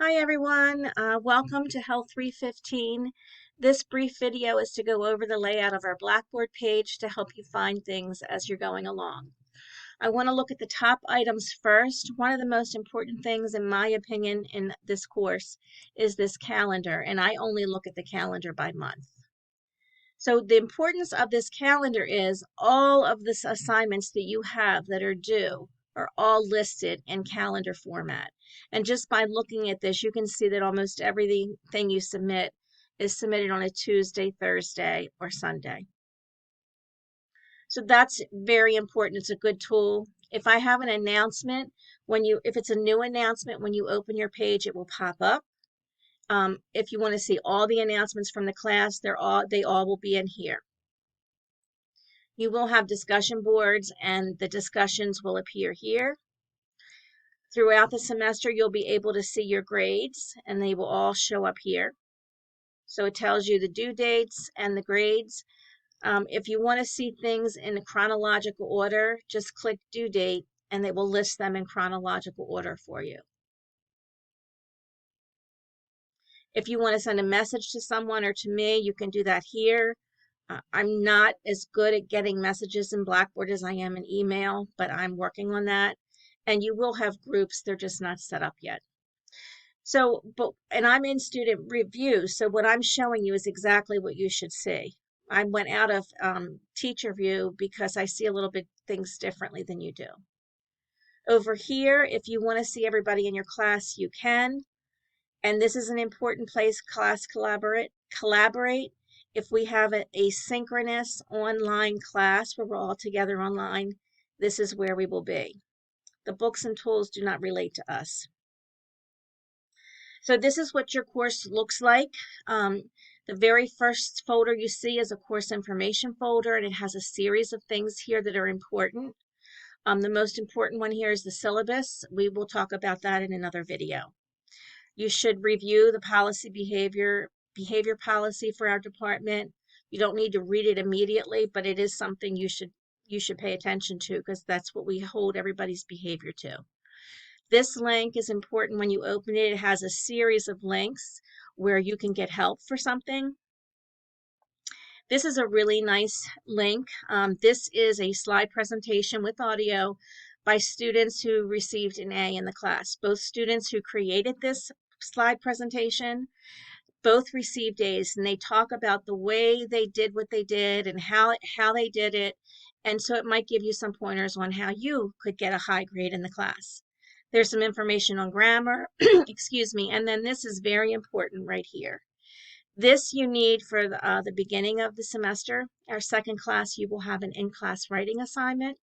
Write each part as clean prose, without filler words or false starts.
Hi everyone, welcome to HLTH315. This brief video is to go over the layout of our Blackboard page to help you find things as you're going along. I want to look at the top items first. One of the most important things, in my opinion, in this course is this calendar, and I only look at the calendar by month. So the importance of this calendar is all of the assignments that you have that are due are all listed in calendar format. And just by looking at this, you can see that almost everything you submit is submitted on a Tuesday, Thursday, or Sunday. So that's very important. It's a good tool. If I have an announcement, if it's a new announcement, when you open your page, it will pop up. If you want to see all the announcements from the class, they all will be in here. You will have discussion boards, and the discussions will appear here. Throughout the semester, you'll be able to see your grades, and they will all show up here. So it tells you the due dates and the grades. If you want to see things in chronological order, just click due date, and they will list them in chronological order for you. If you want to send a message to someone or to me, you can do that here. I'm not as good at getting messages in Blackboard as I am in email, but I'm working on that. And you will have groups, they're just not set up yet. So, and I'm in student review, so what I'm showing you is exactly what you should see. I went out of teacher view because I see a little bit things differently than you do. Over here, if you want to see everybody in your class, you can. And this is an important place, class collaborate. If we have a synchronous online class where we're all together online, this is where we will be. The books and tools do not relate to us. So this is what your course looks like. The very first folder you see is a course information folder, and it has a series of things here that are important. The most important one here is the syllabus. We will talk about that in another video. You should review the policy behavior policy for our department. You don't need to read it immediately, but it is something you should pay attention to because that's what we hold everybody's behavior to. This link is important when you open it. It has a series of links where you can get help for something. This is a really nice link. This is a slide presentation with audio by students who received an A in the class. Both students who created this slide presentation both received A's, and they talk about the way they did what they did and how they did it. And so it might give you some pointers on how you could get a high grade in the class. There's some information on grammar, excuse me, and then this is very important right here. This you need for the beginning of the semester. Our second class, you will have an in-class writing assignment,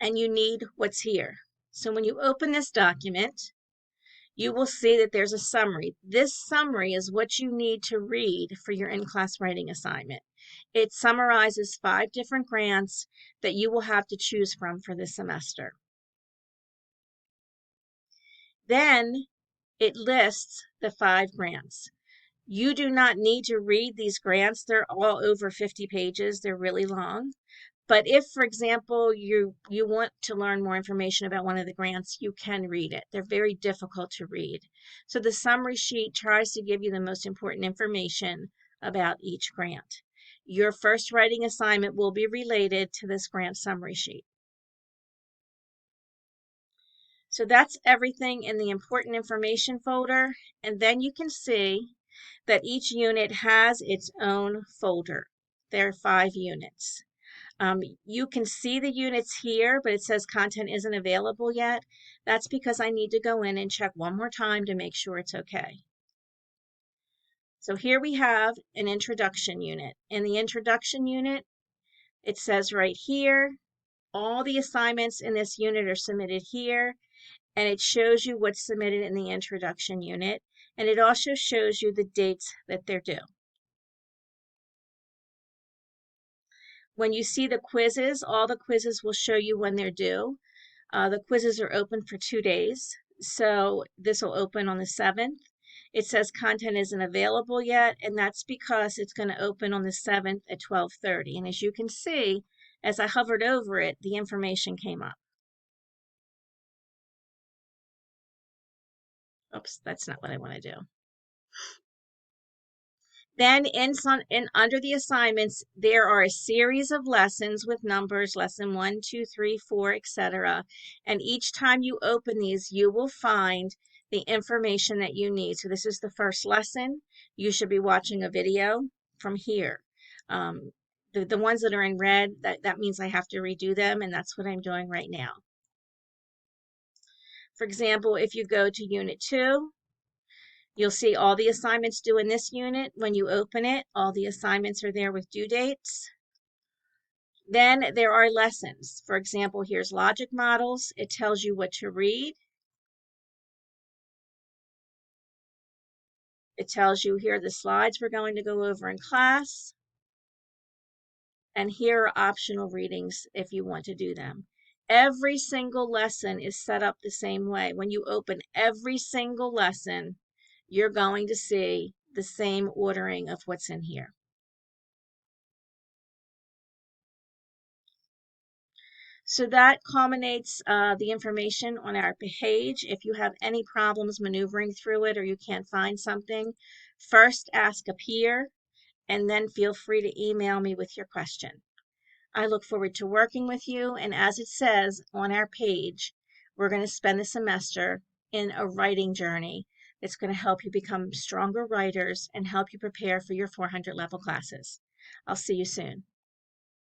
and you need what's here. So when you open this document, you will see that there's a summary. This summary is what you need to read for your in-class writing assignment. It summarizes 5 different grants that you will have to choose from for this semester. Then it lists the 5 grants. You do not need to read these grants. They're all over 50 pages. They're really long. But if, for example, you want to learn more information about one of the grants, you can read it. They're very difficult to read. So the summary sheet tries to give you the most important information about each grant. Your first writing assignment will be related to this grant summary sheet. So that's everything in the important information folder. And then you can see that each unit has its own folder. There are 5 units. You can see the units here, but it says content isn't available yet. That's because I need to go in and check one more time to make sure it's okay. So here we have an introduction unit. In the introduction unit, it says right here, all the assignments in this unit are submitted here, and it shows you what's submitted in the introduction unit, and it also shows you the dates that they're due. When you see the quizzes, all the quizzes will show you when they're due. The quizzes are open for 2 days, so this will open on the 7th. It says content isn't available yet, and that's because it's going to open on the 7th at 12:30. And as you can see, as I hovered over it, the information came up. Oops, that's not what I want to do. Then under the assignments, there are a series of lessons with numbers, lesson 1, 2, 3, 4, etc. And each time you open these, you will find the information that you need. So this is the first lesson. You should be watching a video from here. The ones that are in red, that means I have to redo them, and that's what I'm doing right now. For example, if you go to Unit 2, you'll see all the assignments due in this unit. When you open it, all the assignments are there with due dates. Then there are lessons. For example, here's logic models. It tells you what to read. It tells you here are the slides we're going to go over in class. And here are optional readings if you want to do them. Every single lesson is set up the same way. When you open every single lesson, you're going to see the same ordering of what's in here. So that culminates the information on our page. If you have any problems maneuvering through it or you can't find something, first ask a peer and then feel free to email me with your question. I look forward to working with you, and as it says on our page, we're going to spend the semester in a writing journey that's going to help you become stronger writers and help you prepare for your 400 level classes. I'll see you soon.